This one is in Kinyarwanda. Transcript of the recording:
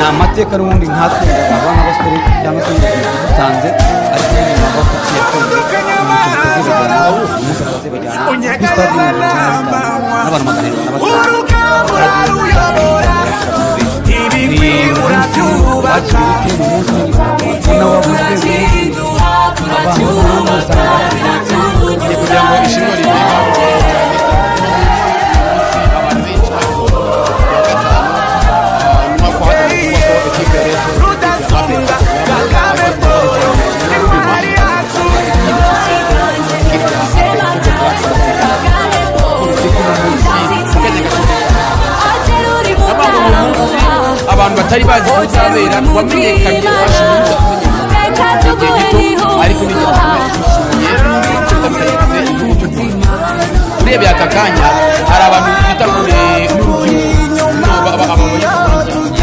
amateka n'ubundi nkatwe abana basore cyangwa se dusanze ariko nyuma bakuciye kumwe umukino uzibajyana umunsi bazibajyana kuri stade n'abantu magana arindwi na batanu kugira ngo ishimwe abantu batari bazi ko uzabera wamenyekanye bashinzwe igihe gito ariko urebye aka kanya hari abantu bita kure n'urubyiruko